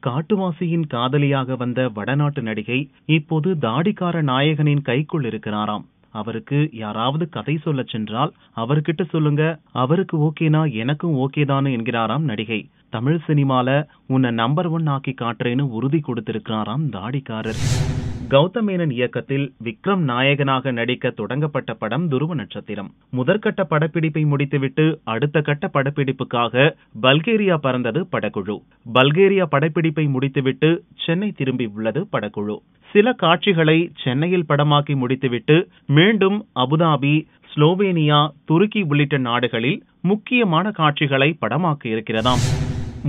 காட்டுவாசியின் காதலியாக வந்த வடநாட்டு நடிகை இப்போது தாடிக்கார நாயகனின் கைக்குள் இருக்கிறாராம். அவருக்கு யாராவது கதை சொல்ல சென்றால் அவர்கிட்ட சொல்லுங்க, அவருக்கு ஓகேனா எனக்கும் ஓகேதானு என்கிறாராம் நடிகை. தமிழ் சினிமால உன்னை நம்பர் 1 ஆக்கி காட்டுறேன்னு உறுதி கொடுத்திருக்கிறாராம் தாடிக்காரர். கௌதம் மேனன் இயக்கத்தில் விக்ரம் நாயகனாக நடிக்க தொடங்கப்பட்ட படம் துருவ நட்சத்திரம். முதற்கட்ட படப்பிடிப்பை முடித்துவிட்டு அடுத்த கட்ட படப்பிடிப்புக்காக பல்கேரியா பறந்தது படக்குழு. பல்கேரியா படப்பிடிப்பை முடித்துவிட்டு சென்னை திரும்பி உள்ளது படக்குழு. சில காட்சிகளை சென்னையில் படமாக்கி முடித்துவிட்டு மீண்டும் அபுதாபி, ஸ்லோவேனியா, துருக்கி உள்ளிட்ட நாடுகளில் முக்கியமான காட்சிகளை படமாக்க இருக்கிறதாம்.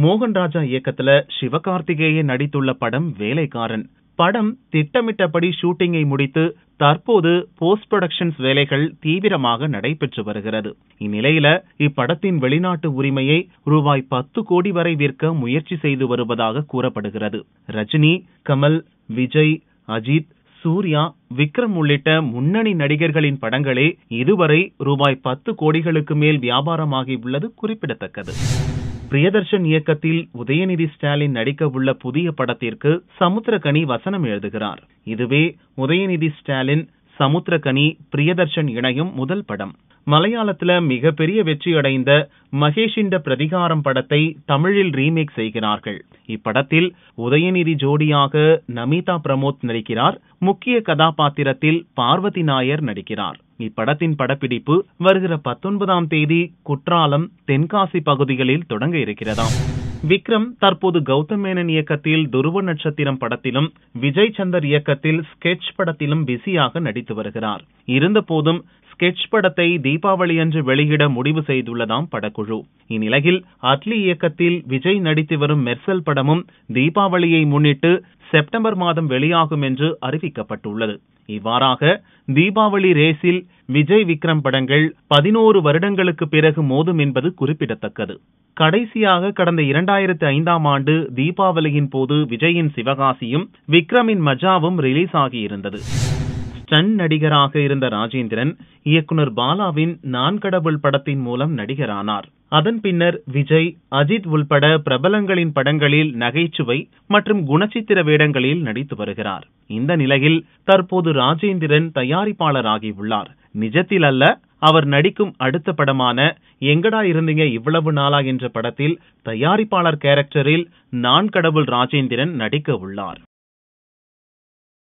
மோகன்ராஜா இயக்கத்துல சிவகார்த்திகேயன் நடித்துள்ள படம் வேலைக்காரன். படம் திட்டமிட்டபடி ஷூட்டிங்கை முடித்து தற்போது போஸ்ட் புரொடக்ஷன்ஸ் வேலைகள் தீவிரமாக நடைபெற்று வருகிறது. இந்நிலையில இப்படத்தின் வெளிநாட்டு உரிமையை ரூபாய் 10 கோடி வரை விற்க முயற்சி செய்து வருவதாக கூறப்படுகிறது. ரஜினி, கமல், விஜய், அஜித், சூர்யா, விக்ரம் உள்ளிட்ட முன்னணி நடிகர்களின் படங்களே இதுவரை ரூபாய் 10 கோடிகளுக்கு மேல் வியாபாரமாகி உள்ளது குறிப்பிடத்தக்கது. பிரியதர்ஷன் இயக்கத்தில் உதயநிதி ஸ்டாலின் நடிக்க உள்ள புதிய படத்திற்கு சமுத்திரகனி வசனம் எழுதுகிறார். இதுவே உதயநிதி ஸ்டாலின், சமுத்திரகனி, பிரியதர்ஷன் இணையும் முதல் படம். மலையாளத்துல மிகப்பெரிய வெற்றி அடைந்த மகேஷிண்ட பிரதிகாரம் படத்தை தமிழில் ரீமேக் செய்கிறார்கள். இப்படத்தில் உதயநிதி ஜோடியாக நமிதா பிரமோத் நடிக்கிறார். முக்கிய கதாபாத்திரத்தில் பார்வதி நாயர் நடிக்கிறார். இப்படத்தின் படப்பிடிப்பு வருகிற 19ஆம் தேதி குற்றாலம், தென்காசி பகுதிகளில் தொடங்க இருக்கிறதாம். விக்ரம் தற்போது கௌதம் மேனன் இயக்கத்தில் துருவ நட்சத்திரம் படத்திலும் விஜய் சந்தர் இயக்கத்தில் ஸ்கெட்ச் படத்திலும் பிஸியாக நடித்து வருகிறார். இருந்த போதும் ஸ்கெட்ச் படத்தை தீபாவளி அன்று வெளியிட முடிவு செய்துள்ளதாம் படக்குழு. இந்நிலையில் அட்லி இயக்கத்தில் விஜய் நடித்து வரும் மெர்சல் படமும் தீபாவளியை முன்னிட்டு செப்டம்பர் மாதம் வெளியாகும் என்று அறிவிக்கப்பட்டுள்ளது. இவ்வாறாக தீபாவளி ரேஸில் விஜய், விக்ரம் படங்கள் 11 வருடங்களுக்கு பிறகு மோதும் என்பது குறிப்பிடத்தக்கது. கடைசியாக கடந்த 2005ஆம் ஆண்டு தீபாவளியின் போது விஜயின் சிவகாசியும் விக்ரமின் மஜாவும் ரிலீஸ் ஆகியிருந்தது. ஸ்டன் நடிகராக இருந்த ராஜேந்திரன் இயக்குனர் பாலாவின் நான் கடவுள் படத்தின் மூலம் நடிகரானார். அதன் பின்னர் விஜய், அஜித் உள்பட பிரபலங்களின் படங்களில் நகைச்சுவை மற்றும் குணச்சித்திர வேடங்களில் நடித்து வருகிறார். இந்த நிலையில் தற்போது ராஜேந்திரன் தயாரிப்பாளராகியுள்ளார். நிஜத்தில் அல்ல, அவர் நடிக்கும் அடுத்த படமான எங்கடா இருந்தீங்க இவ்வளவு நாளா என்ற படத்தில் தயாரிப்பாளர் கேரக்டரில் நான் கடவுள் ராஜேந்திரன் நடிக்க உள்ளார்.